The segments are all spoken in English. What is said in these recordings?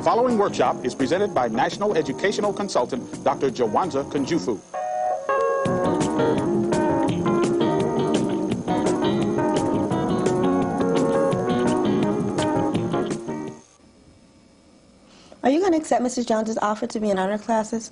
The following workshop is presented by National Educational Consultant Dr. Jawanza Kunjufu. Are you going to accept Mrs. Jones's offer to be in honor classes?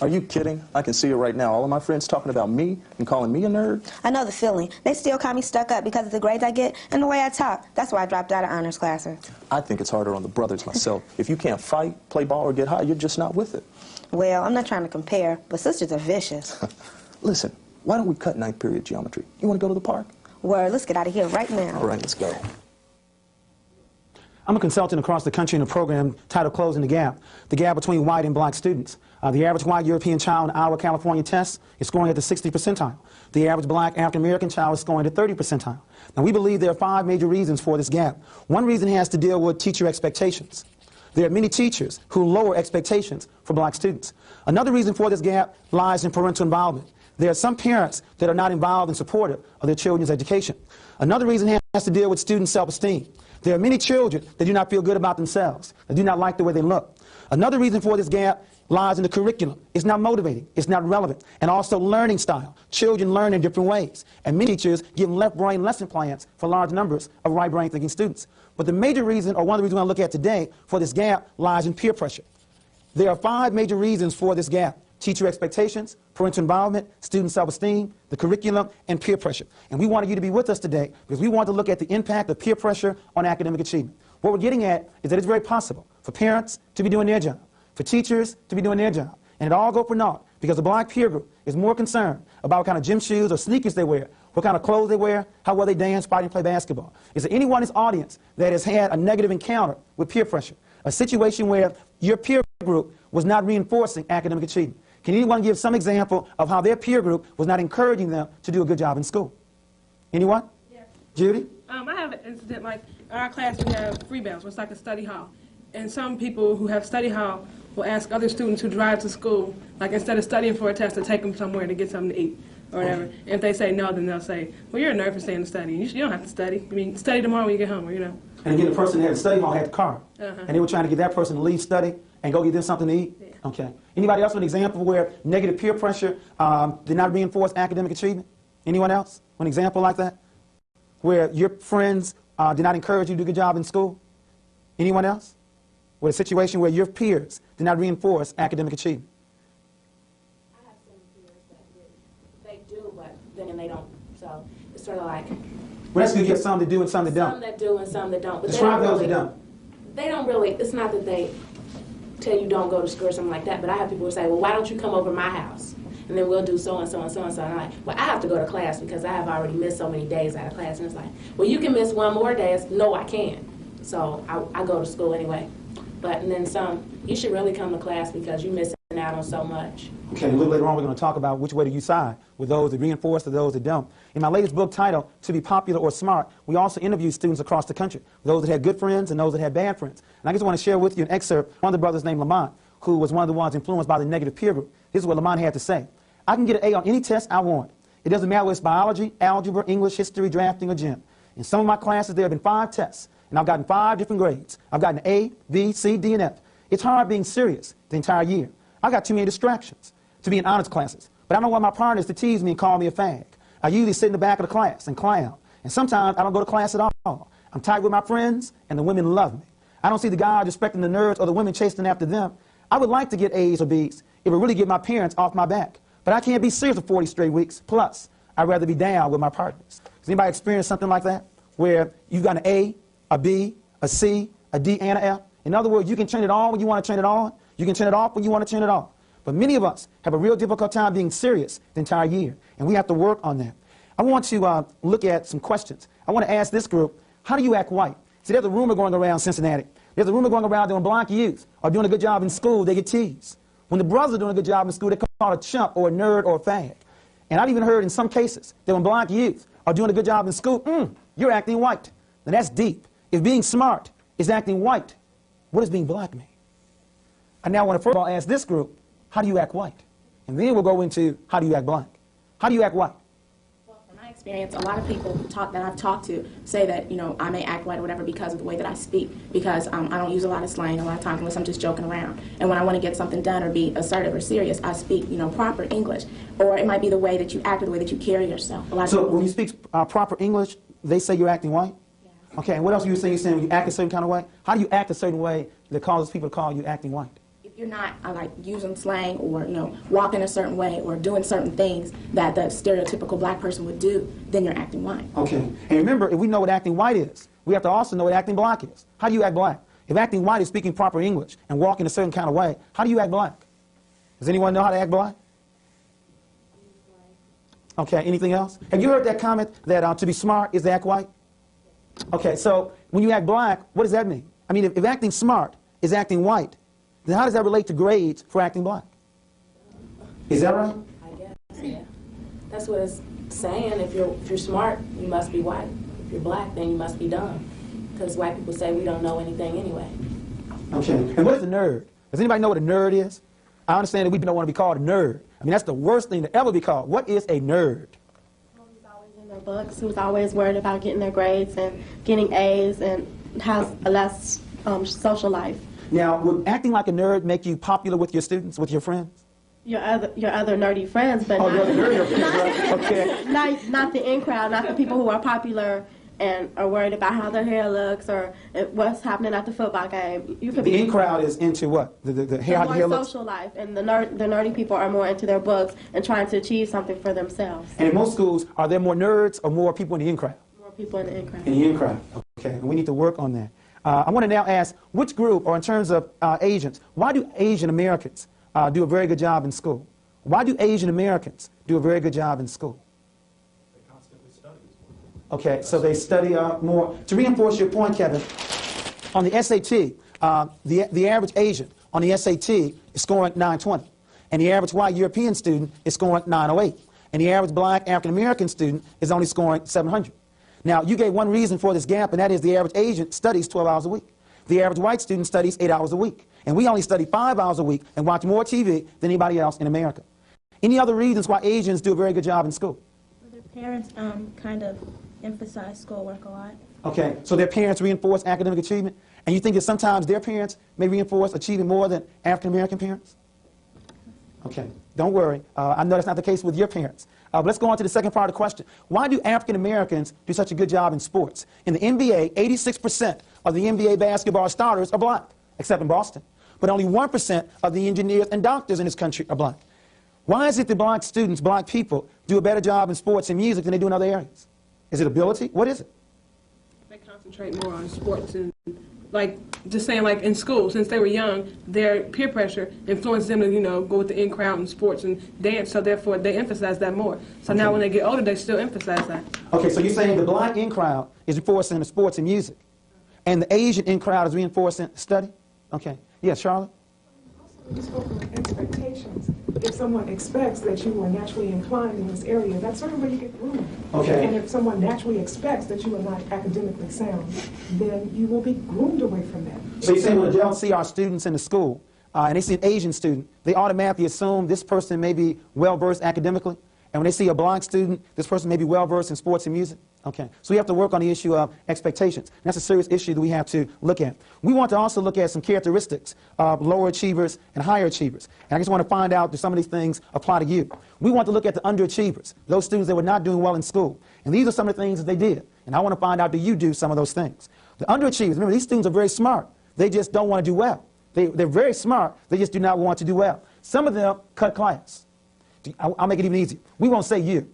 Are you kidding? I can see it right now. All of my friends talking about me and calling me a nerd. I know the feeling. They still call me stuck up because of the grades I get and the way I talk. That's why I dropped out of honors classes. I think it's harder on the brothers myself. If you can't fight, play ball, or get high, you're just not with it. Well, I'm not trying to compare, but sisters are vicious. Listen, why don't we cut ninth period geometry? You want to go to the park? Word, let's get out of here right now. All right, let's go. I'm a consultant across the country in a program titled Closing the Gap between white and black students. The average white European child in our California test is scoring at the 60th percentile. The average black African-American child is scoring at the 30th percentile. Now, we believe there are 5 major reasons for this gap. One reason has to deal with teacher expectations. There are many teachers who lower expectations for black students. Another reason for this gap lies in parental involvement. There are some parents that are not involved and supportive of their children's education. Another reason has to deal with student self-esteem. There are many children that do not feel good about themselves, that do not like the way they look. Another reason for this gap lies in the curriculum. It's not motivating, it's not relevant, and also learning style. Children learn in different ways, and many teachers give left brain lesson plans for large numbers of right brain thinking students. But the major reason, or one of the reasons we're going to look at today for this gap, lies in peer pressure. There are 5 major reasons for this gap: teacher expectations, parental involvement, student self-esteem, the curriculum, and peer pressure. And we wanted you to be with us today because we want to look at the impact of peer pressure on academic achievement. What we're getting at is that it's very possible for parents to be doing their job, for teachers to be doing their job, and it all go for naught because the black peer group is more concerned about what kind of gym shoes or sneakers they wear, what kind of clothes they wear, how well they dance, fight, and play basketball. Is there anyone in this audience that has had a negative encounter with peer pressure, a situation where your peer group was not reinforcing academic achievement? Can anyone give some example of how their peer group was not encouraging them to do a good job in school? Anyone? Yeah. Judy? I have an incident, like in our class we have free bells, which is like a study hall. And some people who have study hall will ask other students who drive to school, like instead of studying for a test, to take them somewhere to get something to eat or whatever. And if they say no, then they'll say, well, you're a nerd for staying to study. You don't have to study. I mean, study tomorrow when you get home, or, you know. And again, the person that had the study hall had the car. And they were trying to get that person to leave study and go get them something to eat? Yeah. Okay. Anybody else with an example where negative peer pressure did not reinforce academic achievement? Anyone else? An example like that? Where your friends did not encourage you to do a good job in school? Anyone else? With a situation where your peers did not reinforce academic achievement? I have some peers that they do, but then they don't. So it's sort of like... Well, that's because you have some that do and some that don't. Some that do and some that don't. But Describe they don't those really, that don't. They don't really, it's not that they tell you don't go to school or something like that, but I have people who say, well, why don't you come over to my house? And then we'll do so and so and so and so. And I'm like, well, I have to go to class because I have already missed so many days out of class. And it's like, well, you can miss one more day. No, I can't. So I go to school anyway. But and then some, you should really come to class because you're missing out on so much. Okay, a little later on we're going to talk about which way do you side, with those that reinforce or those that don't. In my latest book titled, To Be Popular or Smart, we also interviewed students across the country, those that had good friends and those that had bad friends. And I just want to share with you an excerpt, one of the brothers named Lamont, who was one of the ones influenced by the negative peer group. This is what Lamont had to say. I can get an A on any test I want. It doesn't matter whether it's biology, algebra, English, history, drafting, or gym. In some of my classes there have been 5 tests, and I've gotten 5 different grades. I've gotten A, B, C, D, and F. It's hard being serious the entire year. I got too many distractions to be in honors classes. But I don't want my partners to tease me and call me a fag. I usually sit in the back of the class and clown. And sometimes I don't go to class at all. I'm tight with my friends, and the women love me. I don't see the guys respecting the nerds or the women chasing after them. I would like to get A's or B's. It would really get my parents off my back. But I can't be serious for 40 straight weeks. Plus, I'd rather be down with my partners. Has anybody experienced something like that? Where you've got an A, a B, a C, a D, and an F? In other words, you can turn it on when you want to turn it on. You can turn it off when you want to turn it off. But many of us have a real difficult time being serious the entire year, and we have to work on that. I want to look at some questions. I want to ask this group, how do you act white? See, there's a rumor going around Cincinnati. There's a rumor going around that when black youth are doing a good job in school, they get teased. When the brothers are doing a good job in school, they're called a chump or a nerd or a fag. And I've even heard in some cases that when black youth are doing a good job in school, you're acting white. Now that's deep. If being smart is acting white, what does being black mean? I now want to first of all ask this group, how do you act white? And then we'll go into how do you act black? How do you act white? Well, from my experience, experience, a lot of people that I've talked to say that, you know, I may act white or whatever because of the way that I speak, because I don't use a lot of slang a lot of times unless I'm just joking around. And when I want to get something done or be assertive or serious, I speak, you know, proper English. Or it might be the way that you act or the way that you carry yourself. So when you speak proper English, they say you're acting white? Yeah. Okay, and what else are you saying? You're saying when you act a certain kind of way? How do you act a certain way that causes people to call you acting white? You're not like using slang or, you know, walking a certain way or doing certain things that the stereotypical black person would do, then you're acting white. Okay. And remember, if we know what acting white is, we have to also know what acting black is. How do you act black? If acting white is speaking proper English and walking a certain kind of way, how do you act black? Does anyone know how to act black? Okay, anything else? Have you heard that comment that to be smart is to act white? Okay, so when you act black, what does that mean? I mean, if acting smart is acting white, then how does that relate to grades for acting black? Is that right? I guess, yeah. That's what it's saying. If you're smart, you must be white. If you're black, then you must be dumb. Because white people say we don't know anything anyway. Okay. And what is a nerd? Does anybody know what a nerd is? I understand that we don't want to be called a nerd. I mean, that's the worst thing to ever be called. What is a nerd? Who's always in their books, who's always worried about getting their grades and getting A's and has a less social life. Now, would acting like a nerd make you popular with your students, with your friends? Your other nerdy friends, but not the in crowd, not the people who are popular and are worried about how their hair looks or what's happening at the football game. You could the in crowd is into what? The hair, how the hair looks? Social life, and the nerdy people are more into their books and trying to achieve something for themselves. And in most schools, are there more nerds or more people in the in crowd? More people in the in crowd. In the in crowd. Okay, and we need to work on that. I want to now ask, which group, or in terms of Asians, why do Asian Americans do a very good job in school? Why do Asian Americans do a very good job in school? They constantly study. Okay, so they study more. To reinforce your point, Kevin, on the SAT, the average Asian on the SAT is scoring 920, and the average white European student is scoring 908, and the average black African American student is only scoring 700. Now, you gave one reason for this gap, and that is the average Asian studies 12 hours a week. The average white student studies 8 hours a week. And we only study 5 hours a week and watch more TV than anybody else in America. Any other reasons why Asians do a very good job in school? Their parents kind of emphasize schoolwork a lot. Okay, so their parents reinforce academic achievement, and you think that sometimes their parents may reinforce achieving more than African American parents? Okay, don't worry. I know that's not the case with your parents. But let's go on to the second part of the question. Why do African Americans do such a good job in sports? In the NBA, 86% of the NBA basketball starters are black, except in Boston. But only 1% of the engineers and doctors in this country are black. Why is it that black students, black people, do a better job in sports and music than they do in other areas? Is it ability? What is it? They concentrate more on sports and, like, just saying, like, in school, since they were young, their peer pressure influenced them to, you know, go with the in-crowd and sports and dance, so therefore they emphasize that more. So now when they get older, they still emphasize that. Okay, so you're saying the black in-crowd is reinforcing the sports and music, and the Asian in-crowd is reinforcing study? Okay. Yes, Charlotte? You spoke of expectations. If someone expects that you are naturally inclined in this area, that's certainly where you get groomed. Okay. And if someone naturally expects that you are not academically sound, then you will be groomed away from that. So you're saying when adults see our students in the school, and they see an Asian student, they automatically assume this person may be well-versed academically? And when they see a black student, this person may be well-versed in sports and music? Okay. So we have to work on the issue of expectations. And that's a serious issue that we have to look at. We want to also look at some characteristics of lower achievers and higher achievers. And I just want to find out if some of these things apply to you. We want to look at the underachievers, those students that were not doing well in school. And these are some of the things that they did. And I want to find out, do you do some of those things? The underachievers, remember, these students are very smart. They just don't want to do well. They're very smart. They just do not want to do well. Some of them cut class. I'll make it even easier. We won't say you.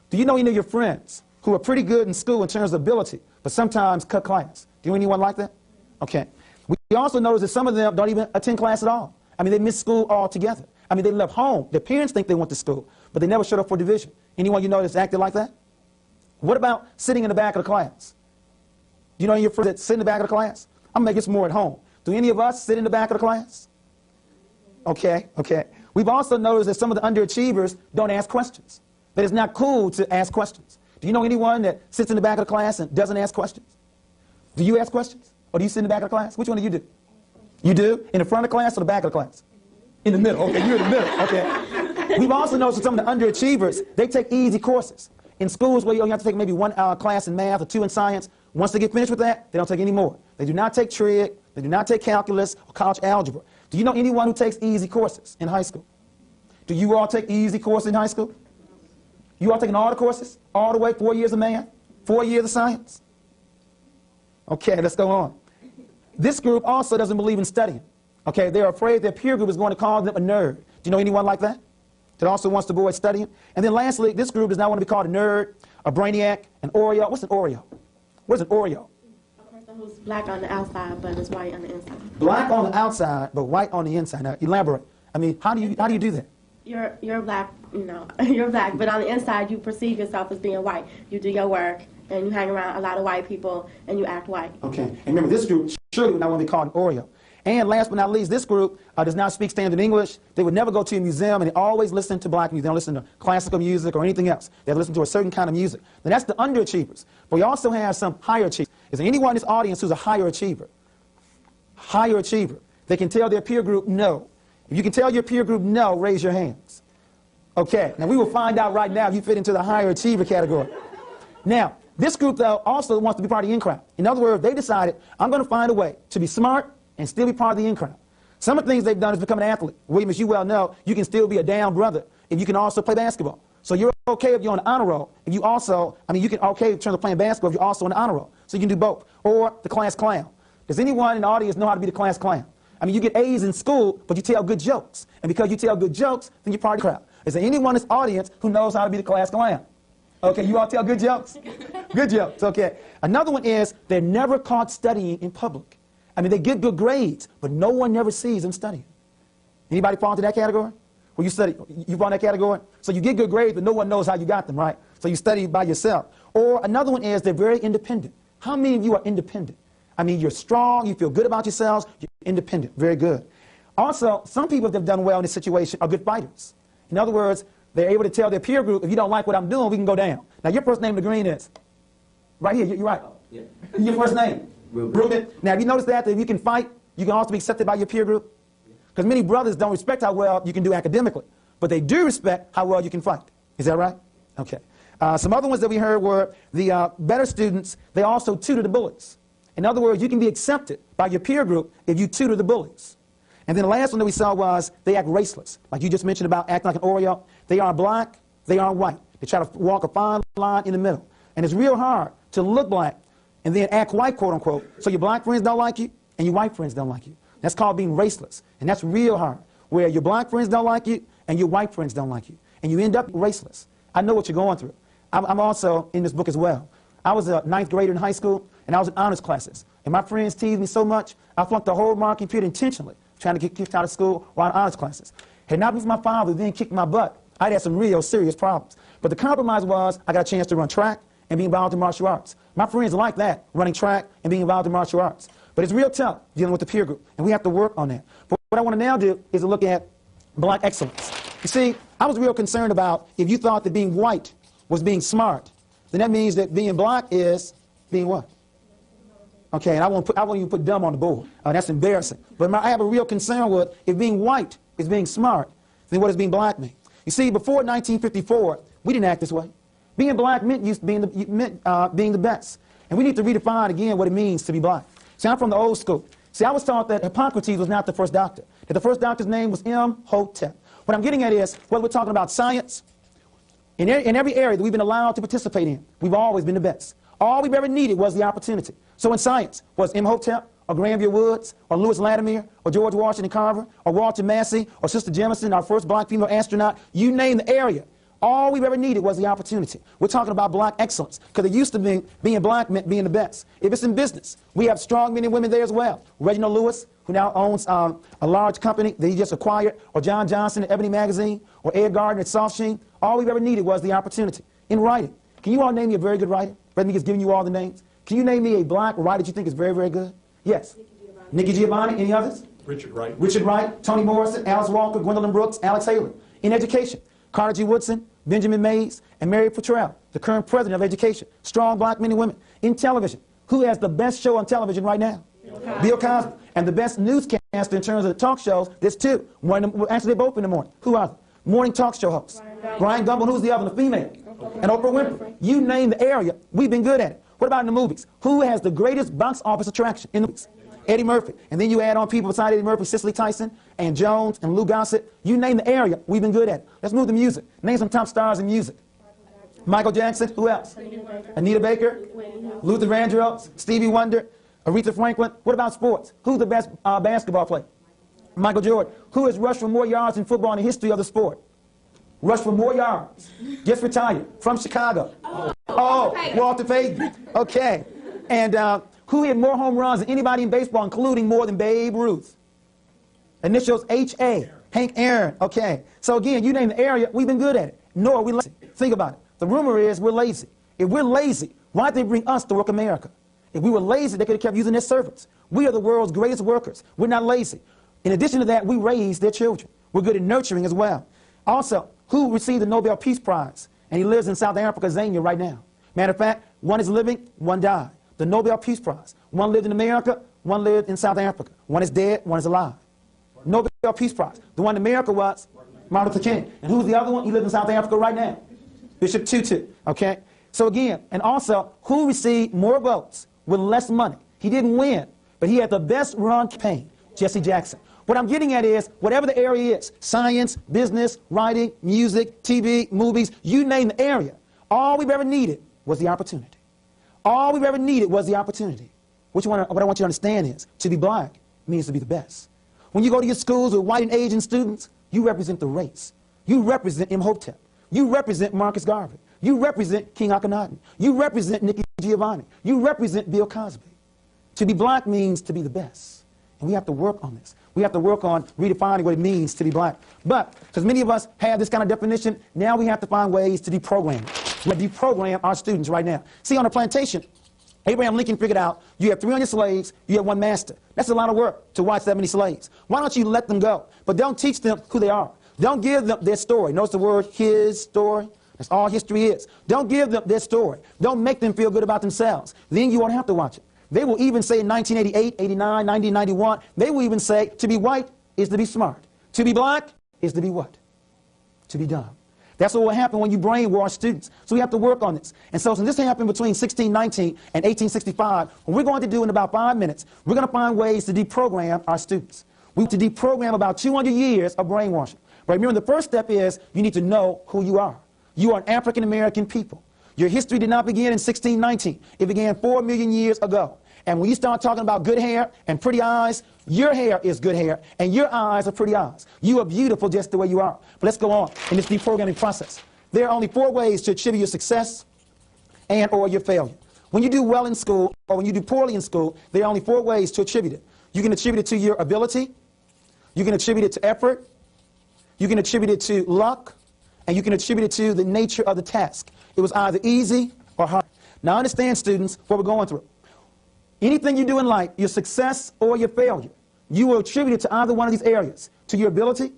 Do you know any of your friends who are pretty good in school in terms of ability, but sometimes cut class? Do you know anyone like that? Okay. We also notice that some of them don't even attend class at all. I mean, they miss school altogether. I mean, they left home. Their parents think they went to school, but they never showed up for division. Anyone you know that's acted like that? What about sitting in the back of the class? Do you know any of your friends that sit in the back of the class? I'm going to make this more at home. Do any of us sit in the back of the class? Okay, okay. We've also noticed that some of the underachievers don't ask questions. That it's not cool to ask questions. Do you know anyone that sits in the back of the class and doesn't ask questions? Do you ask questions? Or do you sit in the back of the class? Which one do you do? You do? In the front of the class or the back of the class? In the middle. Okay, you're in the middle. Okay. We've also noticed that some of the underachievers, they take easy courses. In schools where you only have to take maybe one class in math or 2 in science, once they get finished with that, they don't take any more. They do not take trig, they do not take calculus or college algebra. Do you know anyone who takes easy courses in high school? Do you all take easy courses in high school? You all taking all the courses? All the way, 4 years of math, 4 years of science? Okay, let's go on. This group also doesn't believe in studying. Okay, they're afraid their peer group is going to call them a nerd. Do you know anyone like that? That also wants to avoid studying? And then lastly, this group does not want to be called a nerd, a brainiac, an Oreo. What's an Oreo? What is an Oreo? A person who's black on the outside but is white on the inside. Black on the outside but white on the inside. Now elaborate. I mean, how do you do that? You're black, you know, you're black, but on the inside you perceive yourself as being white. You do your work and you hang around a lot of white people and you act white. Okay, and remember this group surely would not want to be called an Oreo. And last but not least, this group does not speak standard English. They would never go to a museum, and they always listen to black music. They don't listen to classical music or anything else. They listen to a certain kind of music. Now that's the underachievers. But we also have some higher achievers. Is there anyone in this audience who's a higher achiever? Higher achiever. They can tell their peer group no. If you can tell your peer group no, raise your hands. Okay, now we will find out right now if you fit into the higher achiever category. Now, this group, though, also wants to be part of the in crowd. In other words, they decided, I'm going to find a way to be smart and still be part of the in crowd. Some of the things they've done is become an athlete. William, as you well know, you can still be a down brother if you can also play basketball. So you're okay if you're on the honor roll. If you also, you can okay in terms of playing basketball if you're also on the honor roll. So you can do both. Or the class clown. Does anyone in the audience know how to be the class clown? You get A's in school, but you tell good jokes. And because you tell good jokes, then you're part of the crowd. Is there anyone in this audience who knows how to be the class clown? Okay, you all tell good jokes? Good jokes, okay. Another one is they're never caught studying in public. They get good grades, but no one never sees them studying. Anybody fall into that category? Well, you study, you fall in that category? So you get good grades, but no one knows how you got them, right? So you study by yourself. Or another one is they're very independent. How many of you are independent? You're strong, you feel good about yourselves, you're independent, very good. Also, some people that have done well in this situation are good fighters. In other words, they're able to tell their peer group, if you don't like what I'm doing, we can go down. Now, your first name in the green is? Right here, you're right. Yeah. Your first name? Ruben. Now, have you noticed that if you can fight, you can also be accepted by your peer group? Because many brothers don't respect how well you can do academically, but they do respect how well you can fight. Is that right? Okay. Some other ones that we heard were the better students, they also tutor the bullies. In other words, you can be accepted by your peer group if you tutor the bullies. And then the last one that we saw was they act raceless. Like you just mentioned about acting like an Oreo. They are black, they are white. They try to walk a fine line in the middle. And it's real hard to look black and then act white, quote unquote, so your black friends don't like you and your white friends don't like you. That's called being raceless. And that's real hard, where your black friends don't like you and your white friends don't like you. And you end up raceless. I know what you're going through. I'm also in this book as well. I was a 9th grader in high school, and I was in honors classes. And my friends teased me so much, I flunked the whole marking period intentionally, trying to get kicked out of school while in honors classes. Had not been for my father who then kicked my butt, I'd had some real serious problems. But the compromise was I got a chance to run track and be involved in martial arts. My friends like that, running track and being involved in martial arts. But it's real tough dealing with the peer group, and we have to work on that. But what I want to now do is to look at black excellence. You see, I was real concerned about if you thought that being white was being smart, then that means that being black is being what? Okay, and I won't even put dumb on the board. That's embarrassing. But I have a real concern with if being white is being smart, then what does being black mean? You see, before 1954, we didn't act this way. Being black meant being the best. And we need to redefine again what it means to be black. See, I'm from the old school. See, I was taught that Hippocrates was not the first doctor, that the first doctor's name was M.Hotep. What I'm getting at is, whether we're talking about science, in every area that we've been allowed to participate in, we've always been the best. All we've ever needed was the opportunity. So in science, was M.Hotep, or Granville Woods, or Lewis Latimer, or George Washington Carver, or Walter Massey, or Sister Jemison, our first black female astronaut, you name the area. All we've ever needed was the opportunity. We're talking about black excellence, because it used to be being black meant being the best. If it's in business, we have strong men and women there as well. Reginald Lewis, who now owns a large company that he just acquired, or John Johnson at Ebony Magazine, or Ed Gardner at Soft Sheen. All we've ever needed was the opportunity. In writing, can you all name me a very good writer? Rather than me just giving you all the names. Can you name me a black writer that you think is very, very good? Yes. Nikki Giovanni. Any others? Richard Wright. Richard Wright, Toni Morrison, Alice Walker, Gwendolyn Brooks, Alex Haley. In education, Carter G. Woodson, Benjamin Mays, and Mary Futrell, the current president of education. Strong black men and women. In television, who has the best show on television right now? Bill Cosby. And the best newscaster in terms of the talk shows, there's two. Actually, they're both in the morning. Who are they? Morning talk show hosts. Brian Gumble. Who's the other one? The female. And Oprah Winfrey. You name the area, we've been good at it. What about in the movies? Who has the greatest box office attraction in the movies? Eddie Murphy. And then you add on people beside Eddie Murphy, Cicely Tyson, and Jones, and Lou Gossett. You name the area, we've been good at it. Let's move to music. Name some top stars in music. Michael Jackson. Who else? Anita Baker. Luther Vandross. Stevie Wonder. Aretha Franklin. What about sports? Who's the best basketball player? Michael Jordan. Who has rushed for more yards in football in the history of the sport? Rushed for more yards. Just retired. From Chicago. Oh, Walter Payton. Okay. And who hit more home runs than anybody in baseball, including more than Babe Ruth? Initials H.A. Hank Aaron. Okay. So again, you name the area, we've been good at it. Nor are we lazy. Think about it. The rumor is we're lazy. If we're lazy, why did they bring us to work America? If we were lazy, they could have kept using their servants. We are the world's greatest workers. We're not lazy. In addition to that, we raise their children. We're good at nurturing as well. Also, who received the Nobel Peace Prize? And he lives in South Africa, Zambia, right now. Matter of fact, one is living, one died. The Nobel Peace Prize. One lived in America, one lived in South Africa. One is dead, one is alive. Nobel Peace Prize. The one in America was Martin Luther King. And who's the other one? He lives in South Africa right now. Bishop Tutu. Okay? So again, and also, who received more votes with less money? He didn't win, but he had the best run campaign. Jesse Jackson. What I'm getting at is, whatever the area is, science, business, writing, music, TV, movies, you name the area, all we've ever needed was the opportunity. All we've ever needed was the opportunity. What I want you to understand is, to be black means to be the best. When you go to your schools with white and Asian students, you represent the race. You represent Imhotep. You represent Marcus Garvey. You represent King Akhenaten. You represent Nikki Giovanni. You represent Bill Cosby. To be black means to be the best. And we have to work on this. We have to work on redefining what it means to be black. But, because many of us have this kind of definition, now we have to find ways to deprogram it. We have to deprogram our students right now. See, on a plantation, Abraham Lincoln figured out you have 300 slaves, you have one master. That's a lot of work to watch that many slaves. Why don't you let them go? But don't teach them who they are. Don't give them their story. Notice the word his story. That's all history is. Don't give them their story. Don't make them feel good about themselves. Then you won't have to watch it. They will even say in 1988, 89, 1991, they will even say to be white is to be smart. To be black is to be what? To be dumb. That's what will happen when you brainwash students. So we have to work on this. And so since this happened between 1619 and 1865, what we're going to do in about 5 minutes, we're going to find ways to deprogram our students. We need to deprogram about 200 years of brainwashing. But remember, the first step is you need to know who you are. You are an African-American people. Your history did not begin in 1619. It began 4 million years ago. And when you start talking about good hair and pretty eyes, your hair is good hair, and your eyes are pretty eyes. You are beautiful just the way you are. But let's go on in this deprogramming process. There are only 4 ways to attribute your success and or your failure. When you do well in school or when you do poorly in school, there are only 4 ways to attribute it. You can attribute it to your ability, you can attribute it to effort, you can attribute it to luck, and you can attribute it to the nature of the task. It was either easy or hard. Now understand, students, what we're going through. Anything you do in life, your success or your failure, you will attribute it to either one of these areas, to your ability,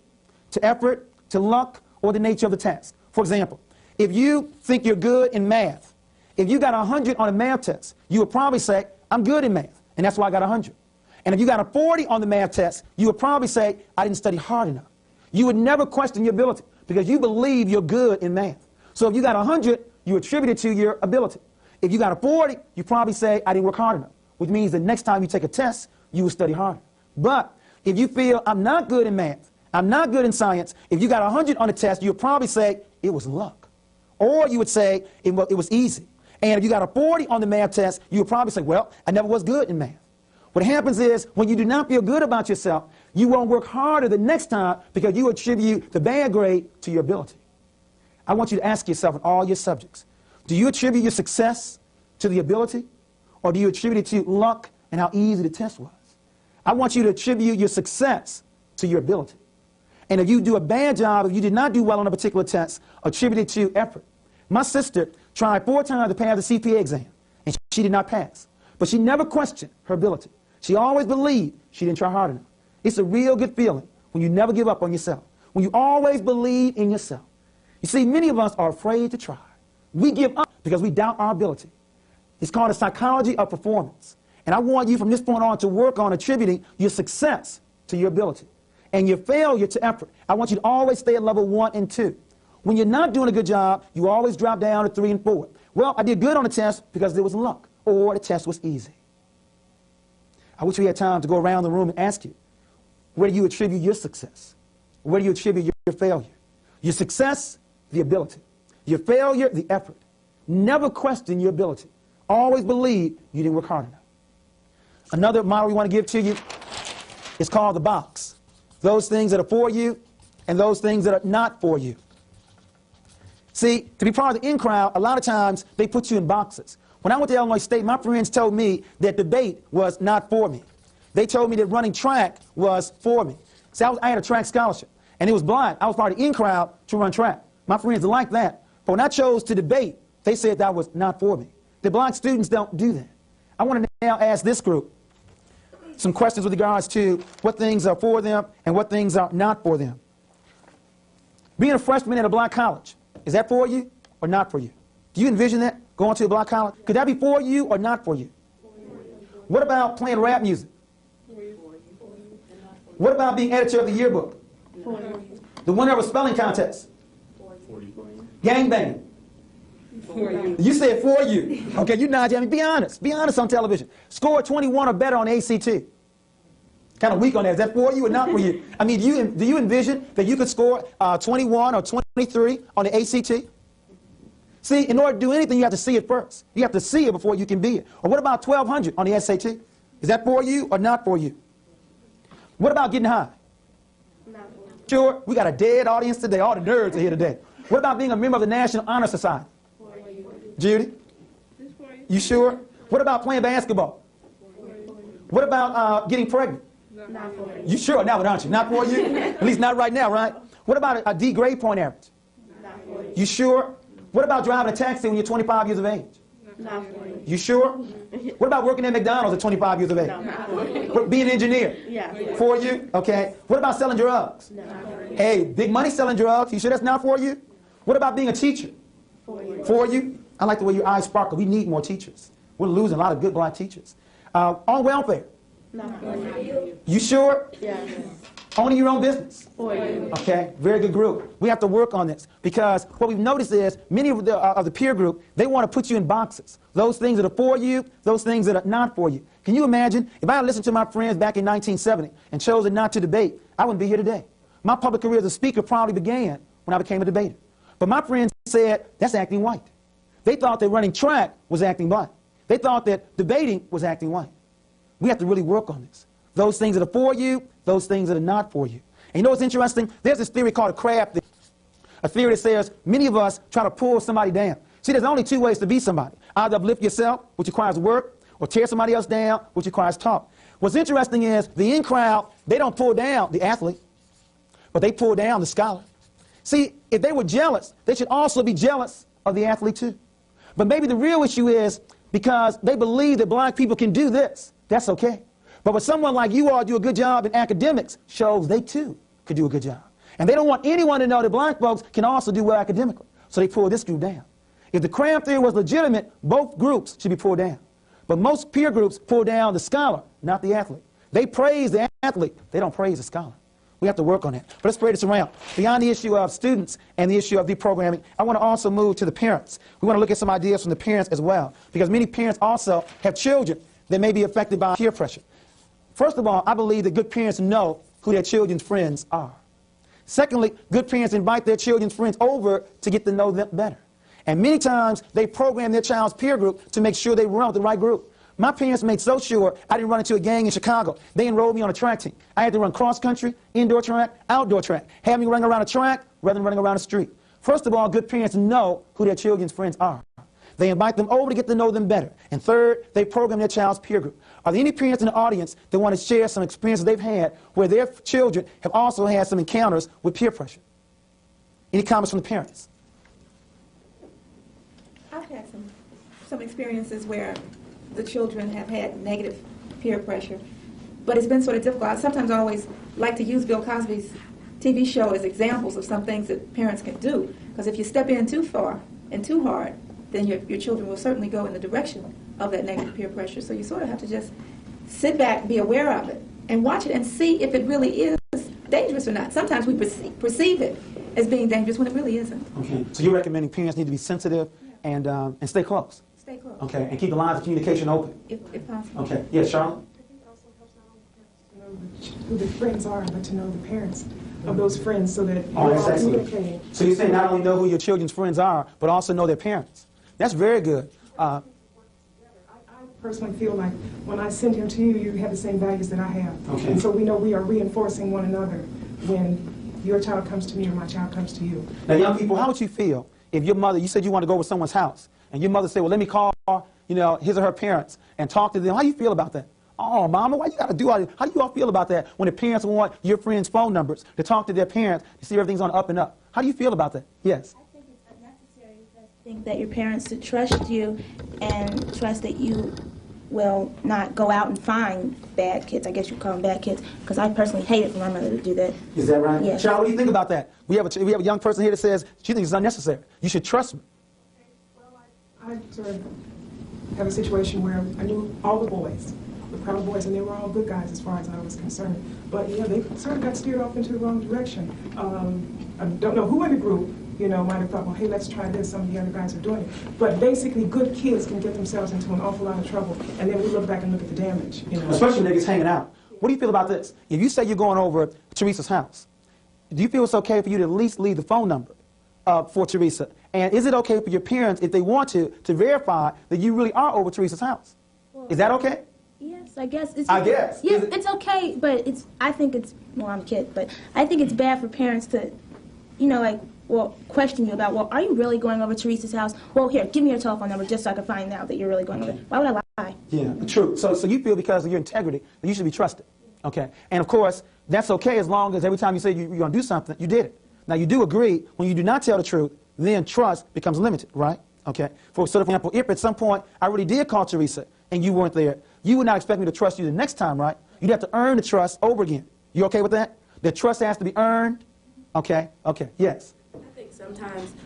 to effort, to luck, or the nature of the task. For example, if you think you're good in math, if you got 100 on a math test, you would probably say, I'm good in math, and that's why I got 100. And if you got a 40 on the math test, you would probably say, I didn't study hard enough. You would never question your ability because you believe you're good in math. So if you got 100, you attribute it to your ability. If you got a 40, you probably say, I didn't work hard enough, which means the next time you take a test, you will study harder. But if you feel, I'm not good in math, I'm not good in science, if you got 100 on the test, you would probably say, it was luck. Or you would say, it was easy. And if you got a 40 on the math test, you would probably say, well, I never was good in math. What happens is, when you do not feel good about yourself, you won't work harder the next time because you attribute the bad grade to your ability. I want you to ask yourself in all your subjects, do you attribute your success to the ability, or do you attribute it to luck and how easy the test was? I want you to attribute your success to your ability. And if you do a bad job, if you did not do well on a particular test, attribute it to effort. My sister tried 4 times to pass the CPA exam, and she did not pass. But she never questioned her ability. She always believed she didn't try hard enough. It's a real good feeling when you never give up on yourself, when you always believe in yourself. You see, many of us are afraid to try. We give up because we doubt our ability. It's called the psychology of performance. And I want you from this point on to work on attributing your success to your ability and your failure to effort. I want you to always stay at level 1 and 2. When you're not doing a good job, you always drop down to 3 and 4. Well, I did good on the test because there was luck, or the test was easy. I wish we had time to go around the room and ask you, where do you attribute your success? Where do you attribute your failure? Your success, the ability. Your failure, the effort. Never question your ability. Always believe you didn't work hard enough. Another model we want to give to you is called the box. Those things that are for you and those things that are not for you. See, to be part of the in crowd, a lot of times they put you in boxes. When I went to Illinois State, my friends told me that debate was not for me. They told me that running track was for me. See, I had a track scholarship, and it was blind. I was part of the in crowd to run track. My friends liked that. But when I chose to debate, they said that was not for me. The black students don't do that. I want to now ask this group some questions with regards to what things are for them and what things are not for them. Being a freshman at a black college, is that for you or not for you? Do you envision that, going to a black college? Could that be for you or not for you? What about playing rap music? What about being editor of the yearbook? The winner of a spelling contest? Gangbang? You said for you. Okay, you nod, Jamie. Be honest. Be honest on television. Score 21 or better on ACT. Kind of weak on that. Is that for you or not for you? I mean, do you envision that you could score 21 or 23 on the ACT? See, in order to do anything, you have to see it first. You have to see it before you can be it. Or what about 1200 on the SAT? Is that for you or not for you? What about getting high? Sure, we got a dead audience today. All the nerds are here today. What about being a member of the National Honor Society? Judy? You sure? What about playing basketball? What about getting pregnant? You sure now, aren't you? Not for you? At least not right now, right? What about a D grade point average? You sure? What about driving a taxi when you're 25 years of age? You sure? What about working at McDonald's at 25 years of age? Being an engineer? For you? Okay. What about selling drugs? Hey, big money selling drugs. You sure that's not for you? What about being a teacher? For you? I like the way your eyes sparkle. We need more teachers. We're losing a lot of good black teachers. On welfare? You sure? Owning your own business? Okay, very good group. We have to work on this because what we've noticed is many of the peer group, they want to put you in boxes. Those things that are for you, those things that are not for you. Can you imagine if I had listened to my friends back in 1970 and chosen not to debate, I wouldn't be here today. My public career as a speaker probably began when I became a debater. But my friends said, that's acting white. They thought that running track was acting black. They thought that debating was acting white. We have to really work on this. Those things that are for you, those things that are not for you. And you know what's interesting? There's this theory called a crab theory. A theory that says many of us try to pull somebody down. See, there's only two ways to be somebody. Either uplift yourself, which requires work, or tear somebody else down, which requires talk. What's interesting is the in crowd, they don't pull down the athlete, but they pull down the scholar. See, if they were jealous, they should also be jealous of the athlete too. But maybe the real issue is because they believe that black people can do this. That's okay. But when someone like you all do a good job in academics, shows they too could do a good job. And they don't want anyone to know that black folks can also do well academically. So they pull this group down. If the crab theory was legitimate, both groups should be pulled down. But most peer groups pull down the scholar, not the athlete. They praise the athlete. They don't praise the scholar. We have to work on that. But let's spread this around. Beyond the issue of students and the issue of deprogramming, I want to also move to the parents. We want to look at some ideas from the parents as well, because many parents also have children that may be affected by peer pressure. First of all, I believe that good parents know who their children's friends are. Secondly, good parents invite their children's friends over to get to know them better. And many times, they program their child's peer group to make sure they run with the right group. My parents made so sure I didn't run into a gang in Chicago. They enrolled me on a track team. I had to run cross country, indoor track, outdoor track. Had me running around a track rather than running around a street. First of all, good parents know who their children's friends are. They invite them over to get to know them better. And third, they program their child's peer group. Are there any parents in the audience that want to share some experiences they've had where their children have also had some encounters with peer pressure? Any comments from the parents? I've had some experiences where the children have had negative peer pressure, but it's been sort of difficult. I sometimes always like to use Bill Cosby's TV show as examples of some things that parents can do, because if you step in too far and too hard, then your children will certainly go in the direction of that negative peer pressure. So you sort of have to just sit back, be aware of it, and watch it and see if it really is dangerous or not. Sometimes we perceive it as being dangerous when it really isn't. Okay. So you're recommending parents need to be sensitive and stay close. Stay close. Okay. And keep the lines of communication open. If possible. Okay. Yes, Charlotte? Who the friends are, but to know the parents of those friends so that Oh, we're that's all excellent. communicating. So you're saying not only know who your children's friends are, but also know their parents. That's very good. I personally feel like when I send him to you, you have the same values that I have. Okay. And so we know we are reinforcing one another when your child comes to me or my child comes to you. Now, young people, how would you feel if your mother, you said you want to go over someone's house, and your mother said, well, let me call, his or her parents and talk to them. How do you feel about that? Oh, Mama, why you got to do all this? How do you all feel about that when the parents want your friends' phone numbers to talk to their parents to see everything's on the up and up? How do you feel about that? Yes. I think it's unnecessary because I think that your parents should trust you and trust that you will not go out and find bad kids. I guess you call them bad kids, because I personally hate it for my mother to do that. Is that right? Yes. Charlotte, what do you think about that? We have a young person here that says she thinks it's unnecessary. You should trust me. I sort of have a situation where I knew all the boys, the Proud Boys, and they were all good guys as far as I was concerned. But yeah, they sort of got steered off into the wrong direction. I don't know who in the group, might have thought, well, hey, let's try this. Some of the other guys are doing it. But basically, good kids can get themselves into an awful lot of trouble, and then we look back and look at the damage. Especially niggas hanging out. What do you feel about this? If you say you're going over Teresa's house, do you feel it's okay for you to at least leave the phone number for Teresa? And is it okay for your parents, if they want to verify that you really are over Teresa's house? Is that okay? Yes, I guess. It's, I guess. Yes, it's okay, but I think it's, well, I'm a kid, but I think it's bad for parents to, question you about, well, are you really going over Teresa's house? Well, here, give me your telephone number just so I can find out that you're really going over. Why would I lie? Yeah, true. So you feel because of your integrity that you should be trusted. Okay. And of course, that's okay as long as every time you say you're going to do something, you did it. Now, you do agree when you do not tell the truth, then trust becomes limited, right? Okay. For example, if at some point I really did call Teresa and you weren't there, you would not expect me to trust you the next time, right? You'd have to earn the trust over again. You okay with that? The trust has to be earned? Okay. Okay. Yes.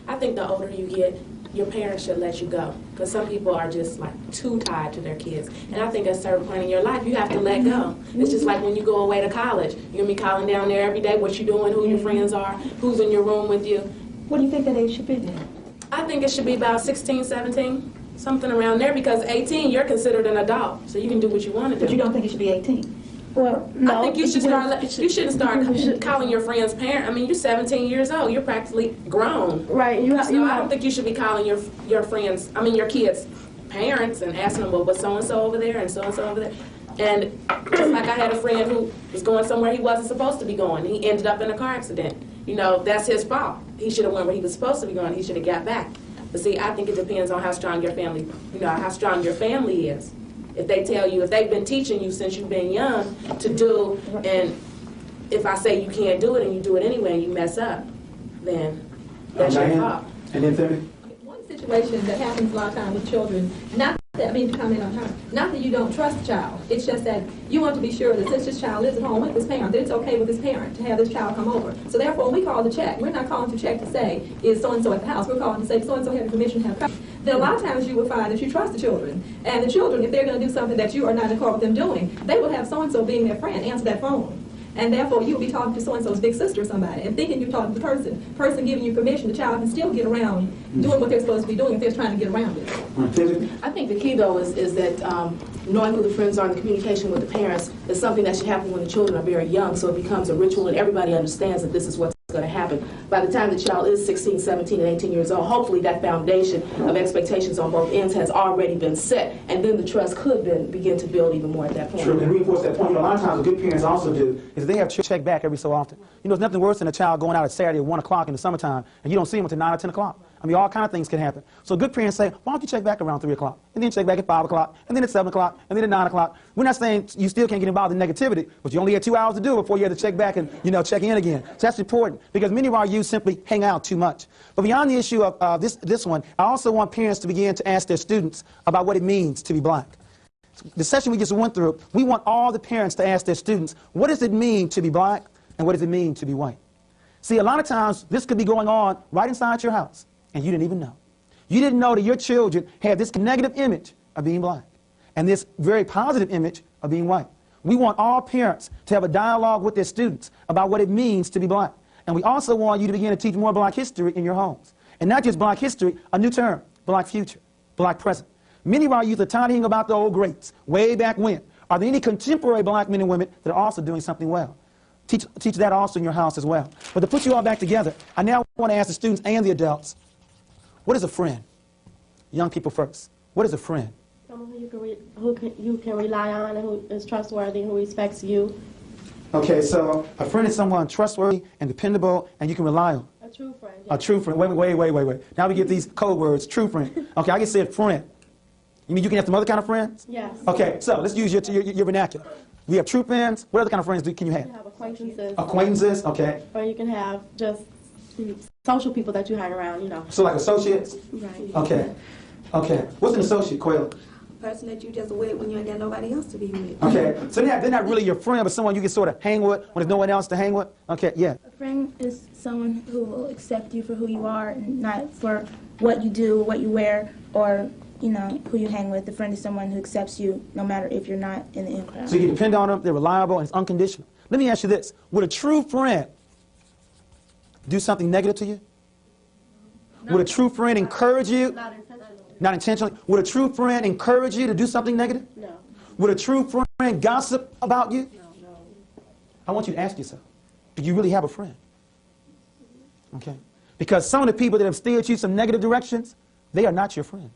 I think the older you get, your parents should let you go. Because some people are just too tied to their kids. And I think at a certain point in your life, you have to let go. It's just like when you go away to college. You're going to be calling down there every day what you're doing, who your friends are, who's in your room with you. What do you think that age should be then? I think it should be about 16, 17, something around there. Because 18, you're considered an adult. So you can do what you want to do. But you don't think it should be 18? Well, no. I think you shouldn't start calling your friend's parent. I mean, you're 17 years old. You're practically grown. Right. I don't think you should be calling your friends, your kids' parents and asking them, well, what's so-and-so over there and so-and-so over there? And just like I had a friend who was going somewhere he wasn't supposed to be going. He ended up in a car accident. That's his fault. He should have went where he was supposed to be going. He should have got back. But see, I think it depends on how strong your family, how strong your family is. If they tell you, if they've been teaching you since you've been young to do, and if I say you can't do it and you do it anyway and you mess up, then that's your fault. And then Timmy? One situation that happens a lot of times with children, not that, to comment on her, not that you don't trust the child, it's just that you want to be sure that since this child lives at home with his parent, that it's okay with his parent to have this child come over. So therefore, when we call to check, we're not calling to check to say, is so-and-so at the house? We're calling to say, so-and-so had permission to have. Then a lot of times you will find that you trust the children. And the children, if they're going to do something that you are not in accord with them doing, they will have so-and-so being their friend answer that phone. And therefore, you will be talking to so-and-so's big sister or somebody and thinking you're talking to the person giving you permission. The child can still get around doing what they're supposed to be doing if they're trying to get around it. I think the key, though, is that knowing who the friends are and the communication with the parents is something that should happen when the children are very young, so it becomes a ritual and everybody understands that this is what's going to happen. By the time the child is 16, 17, and 18 years old, hopefully that foundation of expectations on both ends has already been set, and then the trust could then begin to build even more at that point. True, and reinforce that point. A lot of times what good parents also do is they have check back every so often. There's nothing worse than a child going out at Saturday at 1 o'clock in the summertime, and you don't see them until 9 or 10 o'clock. All kind of things can happen. So good parents say, why don't you check back around 3 o'clock, and then check back at 5 o'clock, and then at 7 o'clock, and then at 9 o'clock. We're not saying you still can't get involved in negativity, but you only had 2 hours to do it before you had to check back and, check in again. So that's important, because many of our youth simply hang out too much. But beyond the issue of this one, I also want parents to begin to ask their students about what it means to be black. The session we just went through, we want all the parents to ask their students, what does it mean to be black, and what does it mean to be white? See, a lot of times, this could be going on right inside your house, and you didn't even know. You didn't know that your children have this negative image of being black and this very positive image of being white. We want all parents to have a dialogue with their students about what it means to be black. And we also want you to begin to teach more black history in your homes. And not just black history, a new term, black future, black present. Many of our youth are tired of hearing about the old greats, way back when. Are there any contemporary black men and women that are also doing something well? Teach that also in your house as well. But to put you all back together, I now want to ask the students and the adults, what is a friend? Young people first. What is a friend? Someone who you can rely on and who is trustworthy and who respects you. Okay, so a friend is someone trustworthy and dependable and you can rely on. A true friend. Yes. A true friend. Wait. Now we get these code words, true friend. Okay, I just said friend. You mean you can have some other kind of friends? Yes. Okay, so let's use your vernacular. We have true friends. What other kind of friends can you have? You have acquaintances. Acquaintances, okay. Or you can have just social people that you hang around, you know. So like associates? Right. Okay. Okay. What's an associate, Quayla? Person that you just with when you ain't got nobody else to be with. Okay. So they're not really your friend, but someone you can sort of hang with when there's no one else to hang with? Okay, yeah. A friend is someone who will accept you for who you are and not for what you do, what you wear, or you know, who you hang with. A friend is someone who accepts you no matter if you're not in the in crowd. So you can depend on them, they're reliable, and it's unconditional. Let me ask you this. Would a true friend do something negative to you? Would a true friend encourage you? Not intentionally. Not intentionally. Would a true friend encourage you to do something negative? No. Would a true friend gossip about you? No. I want you to ask yourself, do you really have a friend? Okay. Because some of the people that have steered you some negative directions, they are not your friends.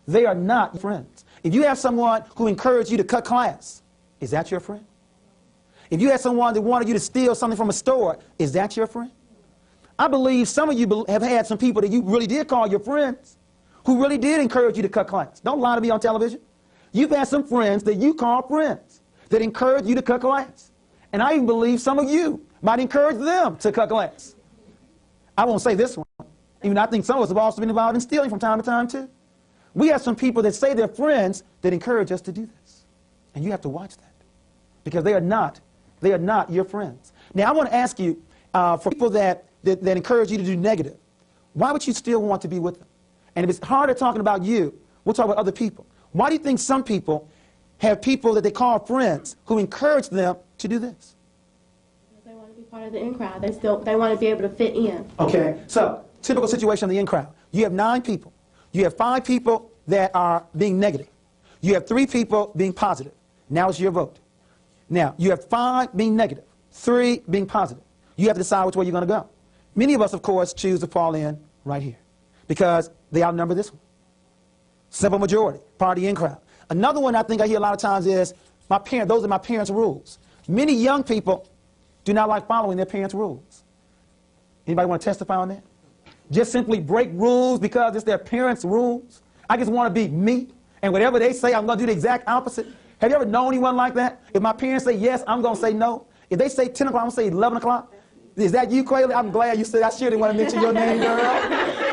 They are not your friends. If you have someone who encouraged you to cut class, is that your friend? If you had someone that wanted you to steal something from a store, is that your friend? I believe some of you have had some people that you really did call your friends, who really did encourage you to cut class. Don't lie to me on television. You've had some friends that you call friends that encourage you to cut class. And I even believe some of you might encourage them to cut class. I won't say this one. Even I think some of us have also been involved in stealing from time to time too. We have some people that say they're friends that encourage us to do this. And you have to watch that. Because they are not your friends. Now I want to ask you, for people that encourage you to do negative, why would you still want to be with them? And if it's harder talking about you, we'll talk about other people. Why do you think some people have people that they call friends who encourage them to do this? They want to be part of the in crowd. They want to be able to fit in. Okay, so typical situation in the in crowd. You have 9 people. You have 5 people that are being negative. You have 3 people being positive. Now it's your vote. Now, you have 5 being negative, 3 being positive. You have to decide which way you're going to go. Many of us, of course, choose to fall in right here because they outnumber this one. Simple majority, party in crowd. Another one I think I hear a lot of times is, those are my parents' rules. Many young people do not like following their parents' rules. Anybody want to testify on that? Just simply break rules because it's their parents' rules. I just want to be me, and whatever they say, I'm going to do the exact opposite. Have you ever known anyone like that? If my parents say yes, I'm going to say no. If they say 10 o'clock, I'm going to say 11 o'clock. Is that you, Quaylee? I'm glad you said I sure didn't want to mention your name, girl.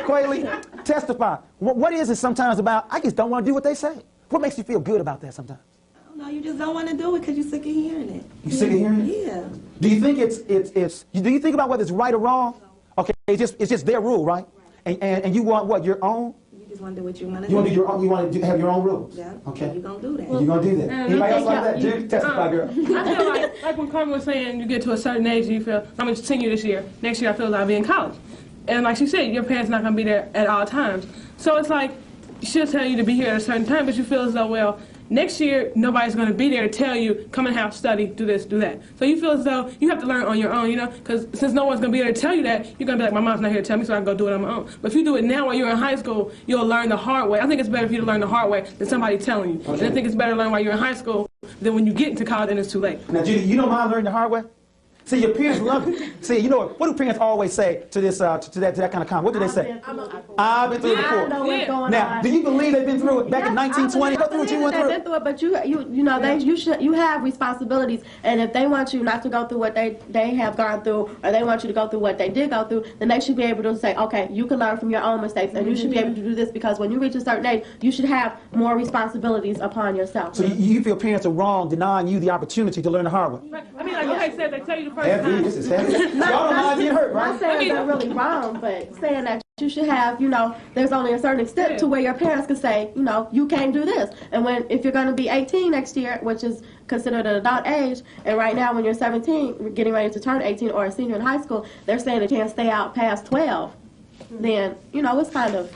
Quaylee, testify. What is it sometimes about, I just don't want to do what they say? What makes you feel good about that sometimes? I don't know, you just don't want to do it because you're sick of hearing it. You sick of hearing it? Yeah. Do you think do you think about whether it's right or wrong? Okay, it's just their rule, right? And you want what, your own? You just want to do what you want to do. You want to do your own, you want to have your own rules? Yeah. Okay. You're going to do that. You're going to do that. Anybody else like that? Judy, testify, girl. I feel like when Carmen was saying, you get to a certain age and you feel, I'm a senior this year. Next year I feel like I'll be in college. And like she said, your parents not going to be there at all times. So it's like, she'll tell you to be here at a certain time, but you feel as though, well, next year nobody's going to be there to tell you, come and have study, do this, do that. So you feel as though you have to learn on your own, you know, because since no one's going to be there to tell you that, you're going to be like, my mom's not here to tell me, so I can go do it on my own. But if you do it now while you're in high school, you'll learn the hard way. I think it's better for you to learn the hard way than somebody telling you. Okay. And I think it's better to learn while you're in high school than when you get into college and it's too late. Now, Judy, you don't mind learning the hard way? See, your parents love it. See, you know what do parents always say to this, to that kind of comment? What do they say? I've been through it before. I know what's going now, on. do you believe they've been through it back in 1920? Go through what you went through. They've been through it, but you have responsibilities, and if they want you not to go through what they have gone through, or they want you to go through what they did go through, then they should be able to say, okay, you can learn from your own mistakes, and you should be able to do this, because when you reach a certain age, you should have more responsibilities upon yourself. So you feel parents are wrong denying you the opportunity to learn the hard way? Right. I mean, like okay, said, they tell you the first time. This is heavy. Y'all don't mind being hurt, right? Not saying they're really wrong, but saying that You should have, there's only a certain extent to where your parents can say, you can't do this. And if you're going to be 18 next year, which is considered an adult age, and right now when you're 17, getting ready to turn 18 or a senior in high school, they're saying they can't stay out past 12, then, it's kind of,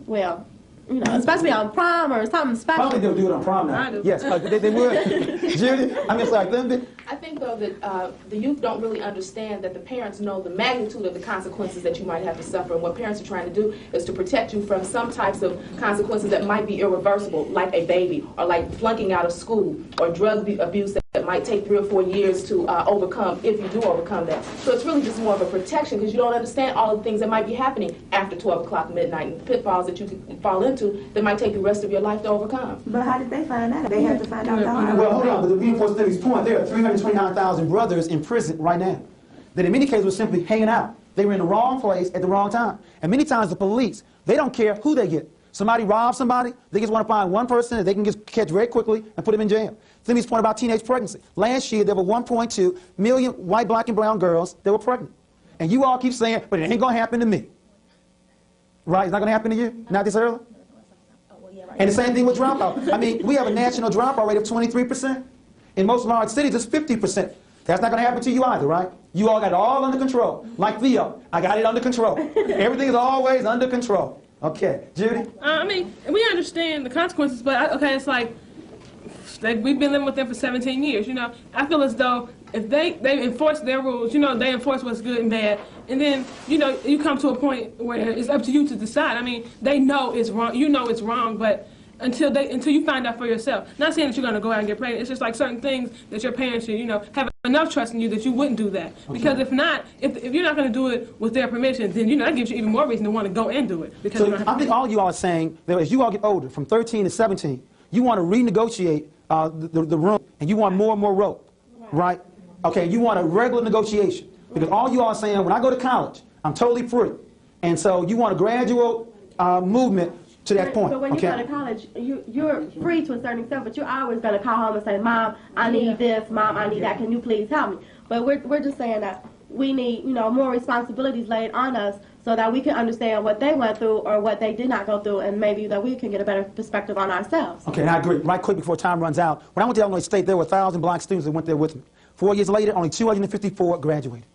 well, especially on prom or something special. Probably they'll do it on prom now. Yes, they would. Judy, I mean, it's like them. I think, though, that the youth don't really understand that the parents know the magnitude of the consequences that you might have to suffer. And what parents are trying to do is to protect you from some types of consequences that might be irreversible, like a baby, or like flunking out of school, or drug abuse that might take 3 or 4 years to overcome, if you do overcome that. So it's really just more of a protection, because you don't understand all the things that might be happening after 12 o'clock midnight, and the pitfalls that you can fall into that might take the rest of your life to overcome. But how did they find out? They had to find out the hard way. Well, hold on, but to reinforce Debbie's point, there are 329,000 brothers in prison right now that in many cases were simply hanging out. They were in the wrong place at the wrong time. And many times the police, they don't care who they get. Somebody robs somebody, they just want to find one person that they can just catch very quickly and put them in jail. Debbie's point about teenage pregnancy. Last year, there were 1.2 million white, black, and brown girls that were pregnant. And you all keep saying, but it ain't going to happen to me. Right? It's not going to happen to you? Not this early? And the same thing with dropout. I mean, we have a national dropout rate of 23%. In most large cities, it's 50%. That's not going to happen to you either, right? You all got it all under control. Like Theo, I got it under control. Everything is always under control. Okay, Judy? I mean, we understand the consequences, but, okay, it's like, we've been living with them for 17 years, I feel as though if they enforce their rules, they enforce what's good and bad, and then, you come to a point where it's up to you to decide. I mean, they know it's wrong, it's wrong, but until you find out for yourself. Not saying that you're going to go out and get pregnant, it's just like certain things that your parents should, have enough trust in you that you wouldn't do that. Okay. Because if not, if you're not going to do it with their permission, then, that gives you even more reason to want to go and do it. Because so I think all you all are saying that as you all get older, from 13 to 17, you want to renegotiate the room, and you want more and more rope, right? Okay, you want a regular negotiation. Because all you all are saying, when I go to college, I'm totally free. And so you want a gradual movement to that point. But when you go to college, you're free to a certain extent, but you're always going to call home and say, Mom, I need this, Mom, I need that, can you please help me? But we're just saying that we need, more responsibilities laid on us so that we can understand what they went through or what they did not go through, and maybe that we can get a better perspective on ourselves. Okay, and I agree. Right quick before time runs out, when I went to Illinois State, there were 1,000 black students that went there with me. 4 years later, only 254 graduated.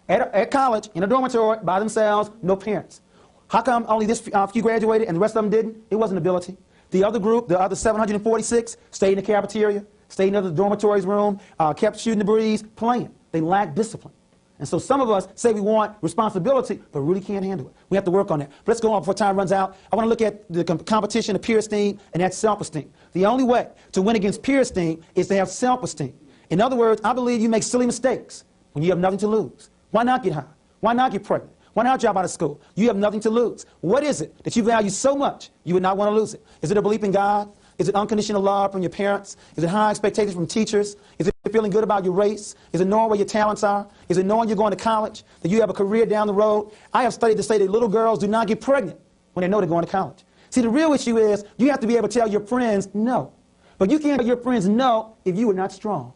At college, in a dormitory, by themselves, no parents. How come only this few graduated and the rest of them didn't? It wasn't ability. The other group, the other 746, stayed in the cafeteria, stayed in the dormitories room, kept shooting the breeze, playing. They lacked discipline. And so some of us say we want responsibility, but really can't handle it. We have to work on that. But let's go on before time runs out. I want to look at the competition of peer esteem, and that's self-esteem. The only way to win against peer esteem is to have self-esteem. In other words, I believe you make silly mistakes when you have nothing to lose. Why not get high? Why not get pregnant? Why not drop out of school? You have nothing to lose. What is it that you value so much you would not want to lose it? Is it a belief in God? Is it unconditional love from your parents? Is it high expectations from teachers? Is it feeling good about your race? Is it knowing where your talents are? Is it knowing you're going to college, that you have a career down the road? I have studied to say that little girls do not get pregnant when they know they're going to college. See, the real issue is you have to be able to tell your friends no. But you can't tell your friends no if you are not strong.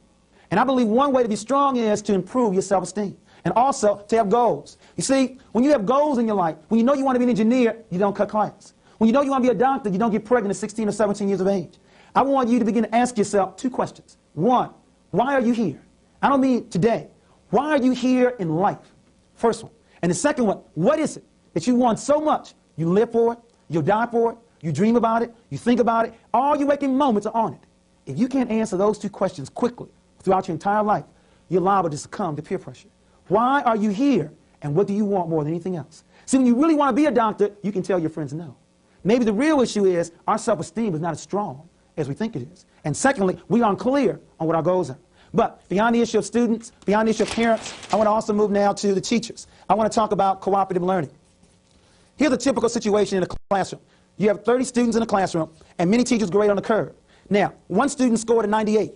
And I believe one way to be strong is to improve your self-esteem. And also to have goals. You see, when you have goals in your life, when you know you want to be an engineer, you don't cut class. When you know you want to be a doctor, you don't get pregnant at 16 or 17 years of age. I want you to begin to ask yourself 2 questions. 1, why are you here? I don't mean today. Why are you here in life? First one. And the second one, what is it that you want so much? You live for it, you'll die for it, you dream about it, you think about it, all your waking moments are on it. If you can't answer those 2 questions quickly throughout your entire life, you're liable to succumb to peer pressure. Why are you here, and what do you want more than anything else? See, when you really want to be a doctor, you can tell your friends no. Maybe the real issue is our self-esteem is not as strong as we think it is. And secondly, we are unclear on what our goals are. But beyond the issue of students, beyond the issue of parents, I want to also move now to the teachers. I want to talk about cooperative learning. Here's a typical situation in a classroom. You have 30 students in a classroom, and many teachers grade on the curve. Now, one student scored a 98.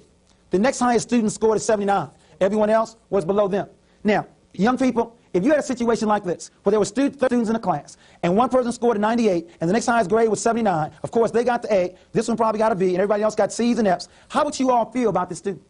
The next highest student scored a 79. Everyone else was below them. Now, young people, if you had a situation like this, where there were students in a class, and one person scored a 98, and the next highest grade was 79, of course, they got the A, this one probably got a B, and everybody else got C's and F's, how would you all feel about this student?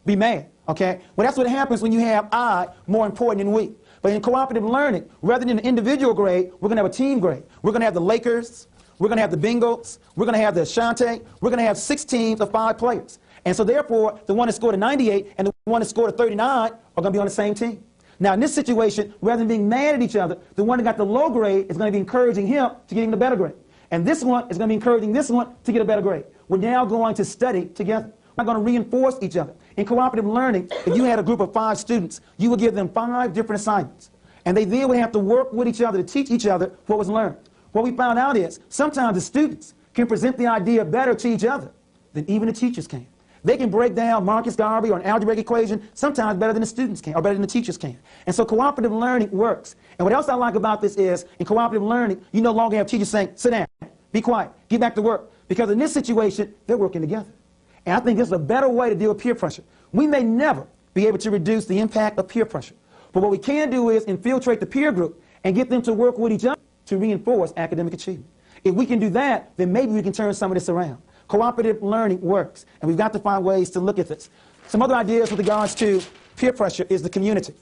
Be mad, okay? Well, that's what happens when you have I more important than we. But in cooperative learning, rather than an individual grade, we're going to have a team grade. We're going to have the Lakers, we're going to have the Bengals, we're going to have the Ashanti, we're going to have 6 teams of 5 players. And so therefore, the one that scored a 98 and the one that scored a 39 are going to be on the same team. Now in this situation, rather than being mad at each other, the one that got the low grade is going to be encouraging him to get the better grade. And this one is going to be encouraging this one to get a better grade. We're now going to study together. We're going to reinforce each other. In cooperative learning, if you had a group of 5 students, you would give them 5 different assignments. And they then would have to work with each other to teach each other what was learned. What we found out is sometimes the students can present the idea better to each other than even the teachers can. They can break down Marcus Garvey or an algebraic equation sometimes better than the students can, or better than the teachers can. And so cooperative learning works. And what else I like about this is, in cooperative learning, you no longer have teachers saying, sit down, be quiet, get back to work. Because in this situation, they're working together. And I think this is a better way to deal with peer pressure. We may never be able to reduce the impact of peer pressure. But what we can do is infiltrate the peer group and get them to work with each other to reinforce academic achievement. If we can do that, then maybe we can turn some of this around. Cooperative learning works, and we've got to find ways to look at this. Some other ideas with regards to peer pressure is the community.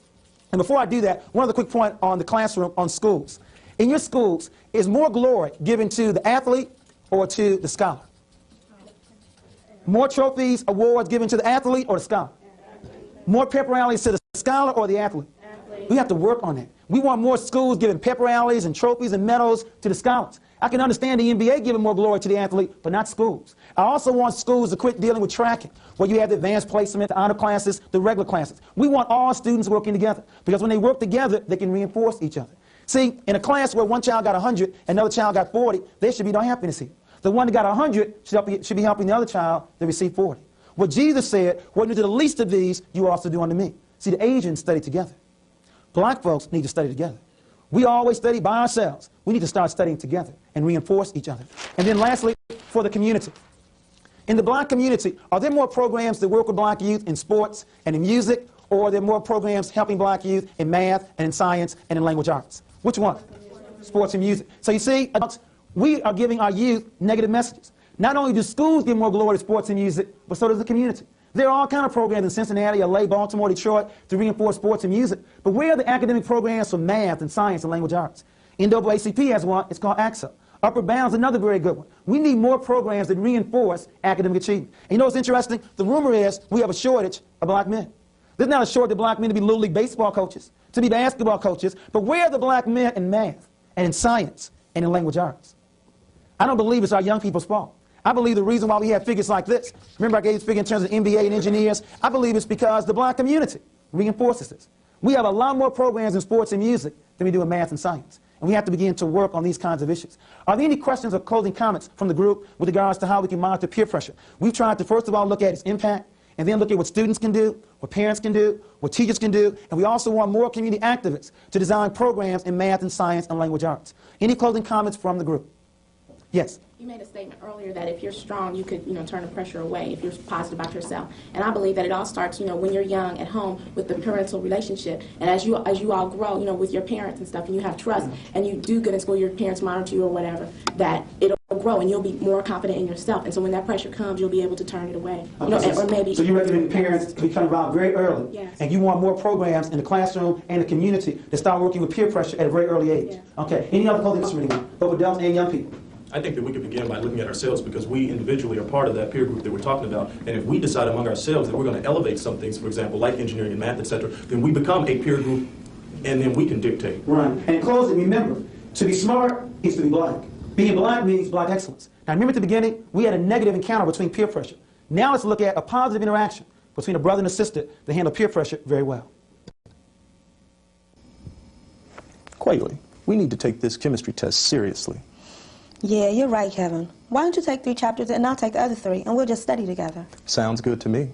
And before I do that, one other quick point on the classroom, on schools. In your schools, is more glory given to the athlete or to the scholar? More trophies, awards given to the athlete or the scholar? More pep rallies to the scholar or the athlete? We have to work on that. We want more schools giving pep rallies and trophies and medals to the scholars. I can understand the NBA giving more glory to the athlete, but not schools. I also want schools to quit dealing with tracking, where you have the advanced placement, the honor classes, the regular classes. We want all students working together, because when they work together, they can reinforce each other. See, in a class where one child got 100 and another child got 40, there should be no happiness here. The one that got 100 should be helping the other child that received 40. What Jesus said, what you do to the least of these, you also do unto me. See, the Asians study together. Black folks need to study together. We always study by ourselves. We need to start studying together and reinforce each other. And then lastly, for the community. In the black community, are there more programs that work with black youth in sports and in music, or are there more programs helping black youth in math and in science and in language arts? Which one? Sports and music. So you see, we are giving our youth negative messages. Not only do schools give more glory to sports and music, but so does the community. There are all kinds of programs in Cincinnati, LA, Baltimore, Detroit to reinforce sports and music. But where are the academic programs for math and science and language arts? NAACP has one. It's called AXA. Upper Bound's another very good one. We need more programs that reinforce academic achievement. And you know what's interesting? The rumor is we have a shortage of black men. There's not a shortage of black men to be Little League baseball coaches, to be basketball coaches, but where are the black men in math and in science and in language arts? I don't believe it's our young people's fault. I believe the reason why we have figures like this, remember I gave this figure in terms of MBA and engineers, I believe it's because the black community reinforces this. We have a lot more programs in sports and music than we do in math and science. And we have to begin to work on these kinds of issues. Are there any questions or closing comments from the group with regards to how we can monitor peer pressure? We've tried to first of all look at its impact, and then look at what students can do, what parents can do, what teachers can do, and we also want more community activists to design programs in math and science and language arts. Any closing comments from the group? Yes? You made a statement earlier that if you're strong, you could, turn the pressure away if you're positive about yourself. And I believe that it all starts, when you're young at home with the parental relationship. And as you all grow, with your parents and stuff, and you have trust, and you do good in school, your parents monitor you or whatever, that it'll grow and you'll be more confident in yourself. And so when that pressure comes, you'll be able to turn it away. Okay, or maybe. So you recommend parents to become involved very early. Yes. And you want more programs in the classroom and the community to start working with peer pressure at a very early age. Yes. Okay. Any other closing comments, both adults and young people? I think that we could begin by looking at ourselves, because we individually are part of that peer group that we're talking about. And if we decide among ourselves that we're going to elevate some things, for example, like engineering and math, etc., then we become a peer group, and then we can dictate. Right. And in closing, remember, to be smart is to be black. Being black means black excellence. Now remember at the beginning, we had a negative encounter between peer pressure. Now let's look at a positive interaction between a brother and a sister that handle peer pressure very well. Quayle, we need to take this chemistry test seriously. Yeah, you're right, Kevin. Why don't you take 3 chapters and I'll take the other 3, and we'll just study together. Sounds good to me.